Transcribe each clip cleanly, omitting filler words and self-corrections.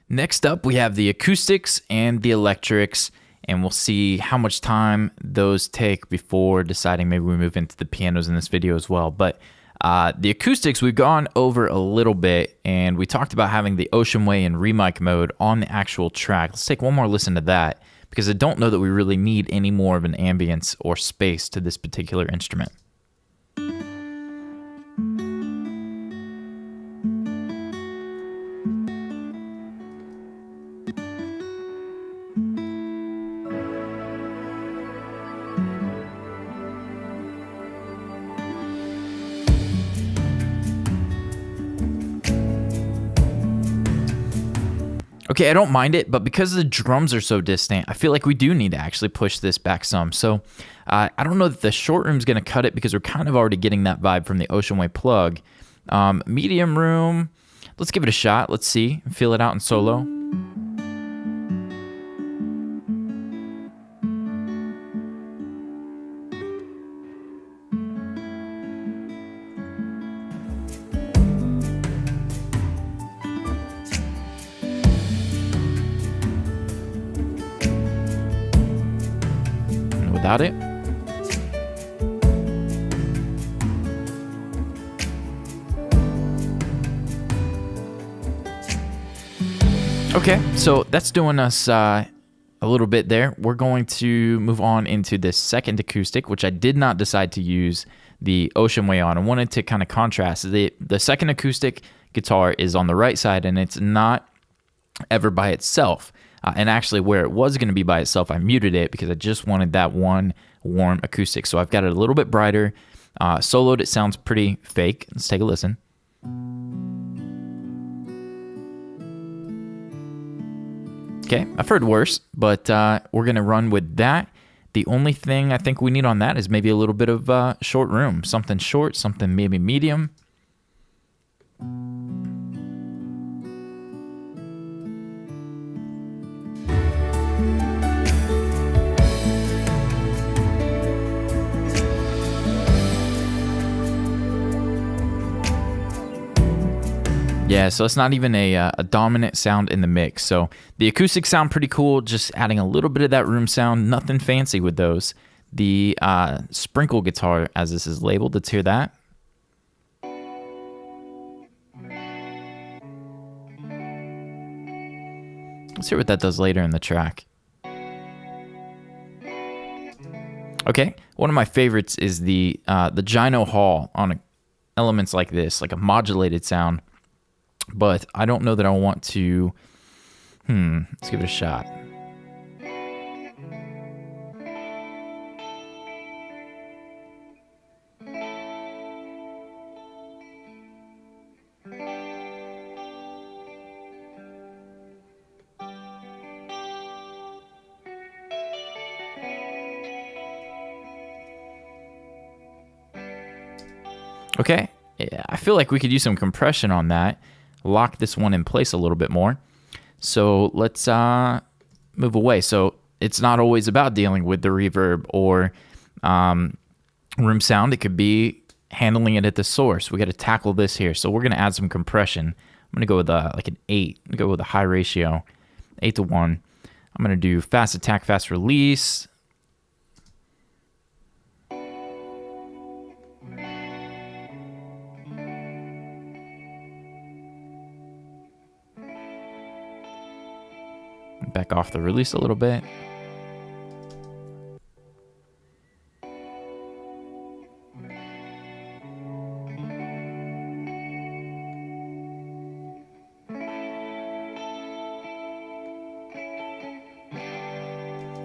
Next up, we have the acoustics and the electrics, and we'll see how much time those take before deciding maybe we move into the pianos in this video as well. But the acoustics, we've gone over a little bit, and we talked about having the Ocean Way and remic mode on the actual track. Let's take one more listen to that, because I don't know that we really need any more of an ambience or space to this particular instrument. Okay, I don't mind it, but because the drums are so distant, I feel like we do need to actually push this back some. So I don't know that the short room's going to cut it, because we're kind of already getting that vibe from the Ocean Way plug. Medium room, let's give it a shot. Let's see, feel it out in solo. Without it. Okay, so that's doing us a little bit there. We're going to move on into this second acoustic, which I did not decide to use the Ocean Way on. I wanted to kind of contrast. The second acoustic guitar is on the right side, and it's not ever by itself. And actually, where it was going to be by itself, I muted it because I just wanted that one warm acoustic. So I've got it a little bit brighter. Soloed, it sounds pretty fake. Let's take a listen. Okay, I've heard worse, but we're going to run with that. The only thing I think we need on that is maybe a little bit of short room. Something short, something maybe medium. Yeah, so it's not even a dominant sound in the mix. So the acoustics sound pretty cool, just adding a little bit of that room sound. Nothing fancy with those. The sprinkle guitar, as this is labeled, let's hear that. Let's hear what that does later in the track. Okay, one of my favorites is the gyno hall on elements like this, like a modulated sound. But I don't know that I want to. Let's give it a shot. Okay, yeah, I feel like we could use some compression on that. Lock this one in place a little bit more. So let's move away. So it's not always about dealing with the reverb or room sound. It could be handling it at the source. We got to tackle this here. So we're going to add some compression. I'm going to go with like an 8. I'm going to go with a high ratio, 8:1. I'm going to do fast attack, fast release. Back off the release a little bit.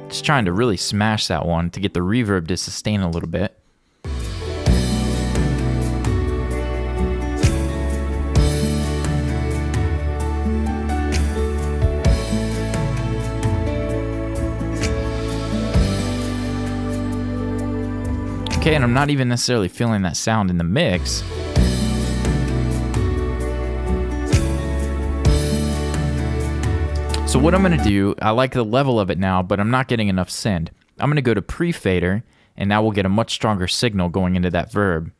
Just trying to really smash that one to get the reverb to sustain a little bit. Okay, and I'm not even necessarily feeling that sound in the mix. So what I'm going to do, I like the level of it now, but I'm not getting enough send. I'm going to go to pre-fader, and now we'll get a much stronger signal going into that verb.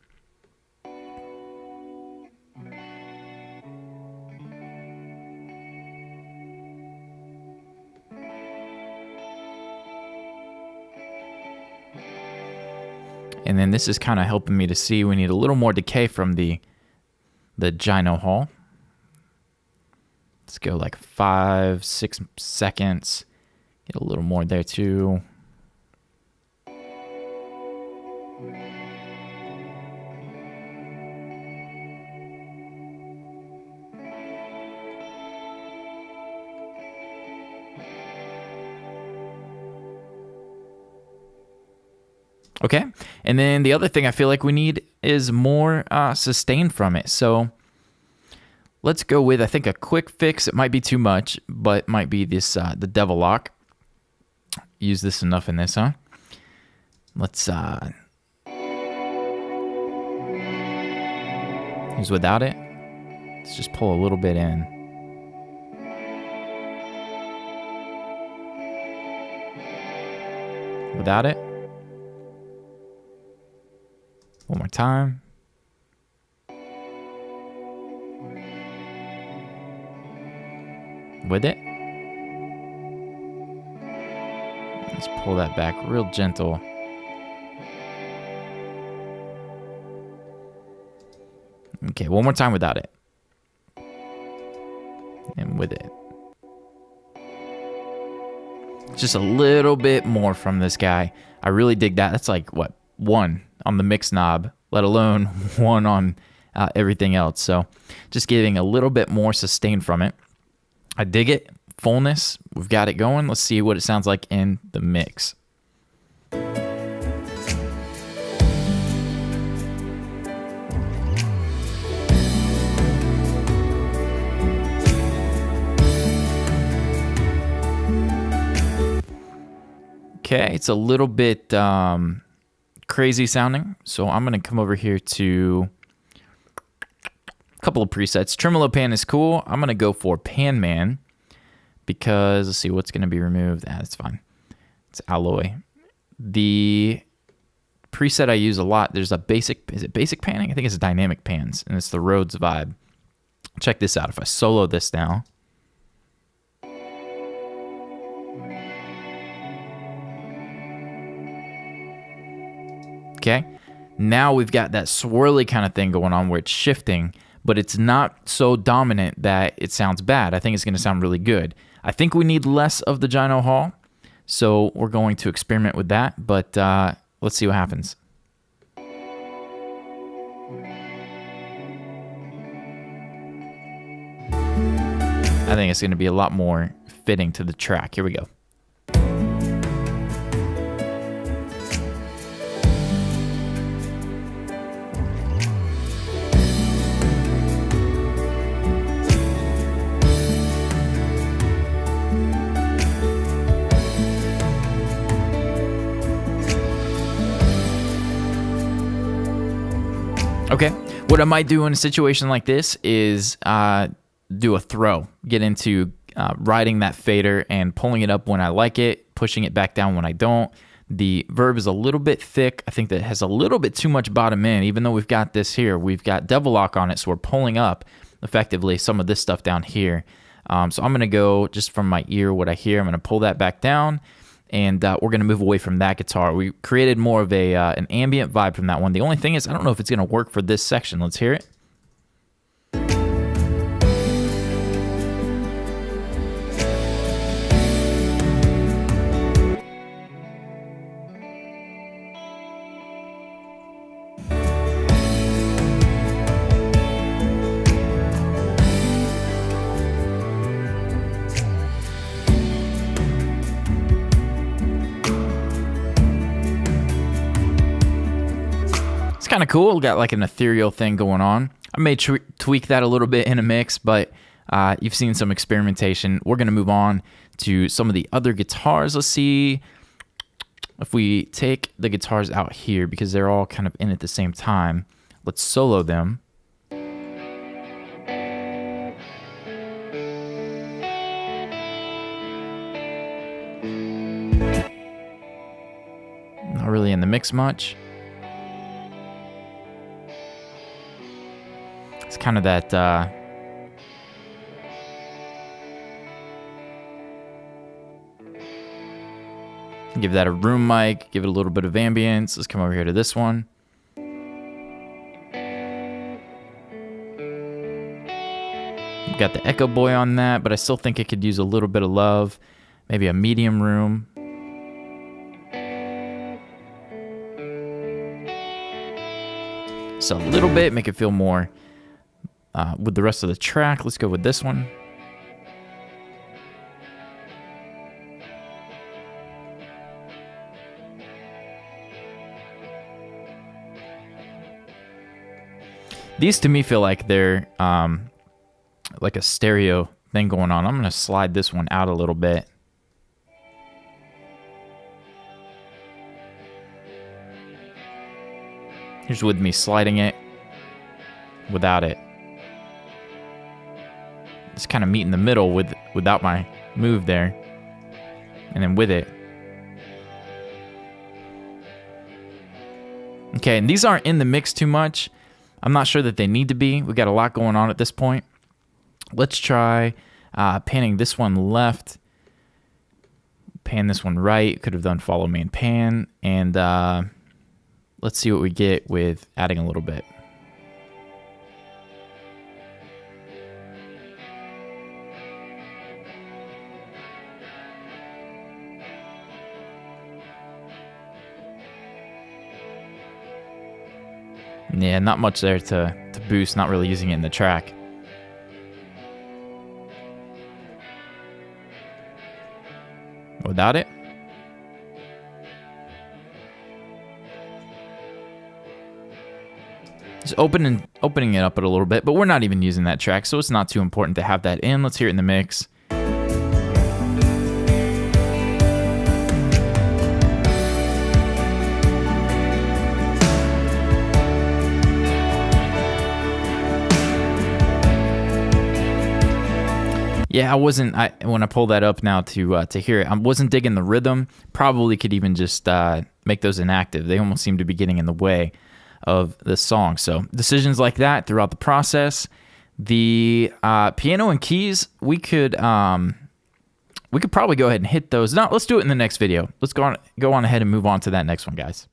And then this is kind of helping me to see we need a little more decay from the gyno hall. Let's go like 5-6 seconds. Get a little more there too. Okay, and then the other thing I feel like we need is more sustain from it. So let's go with, I think, a quick fix. It might be too much, but might be this the Devil Lock. Use this enough in this, huh? Let's use without it. Let's just pull a little bit in. Without it. One more time. With it. Let's pull that back real gentle. Okay, one more time without it. And with it. Just a little bit more from this guy. I really dig that. That's like, what, 1 on the mix knob, let alone 1 on everything else. So just giving a little bit more sustain from it. I dig it. Fullness, we've got it going. Let's see what it sounds like in the mix. Okay, it's a little bit crazy sounding, so I'm going to come over here to a couple of presets. Tremolo pan is cool. I'm going to go for Pan Man because, let's see, what's going to be removed. That's fine. It's alloy. The preset I use a lot, there's a basic, is it basic panning? I think it's dynamic pans, and it's the Rhodes Vibe. Check this out. If I solo this now. Okay, now we've got that swirly kind of thing going on where it's shifting, but it's not so dominant that it sounds bad. I think it's going to sound really good. I think we need less of the gyno hall, so we're going to experiment with that, but let's see what happens. I think it's going to be a lot more fitting to the track. Here we go. Okay, what I might do in a situation like this is do a throw, get into riding that fader and pulling it up when I like it, pushing it back down when I don't. The Verb is a little bit thick. I think that it has a little bit too much bottom end, even though we've got this here. We've got Devil Lock on it, so we're pulling up effectively some of this stuff down here. So I'm going to go just from my ear, what I hear, I'm going to pull that back down. And we're going to move away from that guitar. We created more of a an ambient vibe from that one. The only thing is, I don't know if it's going to work for this section. Let's hear it. Kind of cool. Got like an ethereal thing going on. I may tweak that a little bit in a mix, but you've seen some experimentation. We're going to move on to some of the other guitars. Let's see if we take the guitars out here because they're all kind of in at the same time. Let's solo them. Not really in the mix much. It's kind of that Give that a room mic, give it a little bit of ambience. Let's come over here to this one. Got the Echo Boy on that, but I still think it could use a little bit of love. Maybe a medium room. So a little bit, make it feel more with the rest of the track. Let's go with this one. These to me feel like they're like a stereo thing going on. I'm going to slide this one out a little bit. Here's with me sliding it without it. Just kind of meet in the middle without my move there. And then with it. Okay, and these aren't in the mix too much. I'm not sure that they need to be. We got a lot going on at this point. Let's try panning this one left. Pan this one right. Could have done follow main pan. And let's see what we get with adding a little bit. Yeah, not much there to boost, not really using it in the track. Without it. Just opening it up a little bit, but we're not even using that track, so it's not too important to have that in. Let's hear it in the mix. Yeah, when I pull that up now to hear it, I wasn't digging the rhythm. Probably could even just make those inactive. They almost seem to be getting in the way of the song. So decisions like that throughout the process. The piano and keys, we could probably go ahead and hit those. No, let's do it in the next video. Let's go on ahead and move on to that next one, guys.